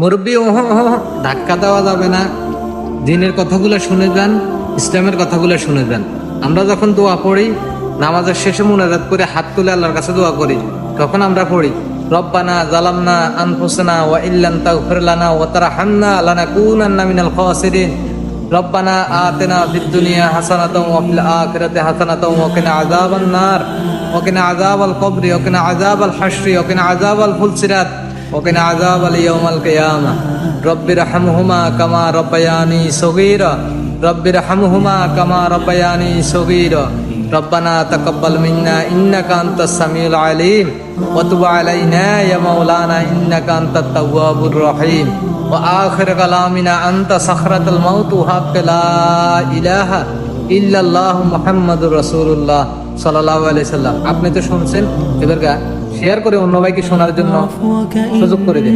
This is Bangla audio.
মুরব্বী ধাক্কা দেওয়া যাবে না, দিনের কথাগুলো শুনে যান, ইসলামের কথাগুলো শুনে যান। আমরা যখন দোয়া পড়ি, নামাজের শেষে মুনাজাত করে হাত তুলে আল্লাহর কাছে দোয়া করি, তখন আমরা পড়ি রব্বানা জালামনা আনফুসানা ওয়া ইল্লাম তাগফির লানা ওয়া তারহামনা লানাকুনান্না মিনাল খাসিরিন। রব্বানা আতিনা ফিদ দুনিয়া হাসানাতাও ওয়া ফিল আখিরাতি হাসানাতাও ওয়া কিনা আযাবান নার ওয়া কিনা আযাবাল কবরি ওয়া কিনা আযাবাল হাশরি ওয়া কিনা আযাবাল ফুলসিরাত ওয়া কিনা আযাবাল ইয়াউমাল কিয়ামাহ। রব্বিরহামহুমা কামা রাব্বায়ানি সগীরা রব্বিরহামহুমা কামা রাব্বায়ানি সগীরা। রব্বানা তাকাব্বাল মিন্না ইন্নাকা আনতাস সামিউল আলিম ওয়া তুব আলাইনা ইয়া মাওলানা ইন্নাকা আনতাত তাওয়াবুর রহিম। ওয়া আখিরু কালামিনা আনতা সাখরাতুল মাউত হাক্কা লা ইলাহা ইল্লাল্লাহু মুহাম্মাদুর রাসূলুল্লাহ সাল্লাল্লাহু আলাইহি সাল্লাম। আপনি তো শুনছেন, এবার শেয়ার করে অন্য ভাইকে শোনার জন্য সুযোগ করে দিন।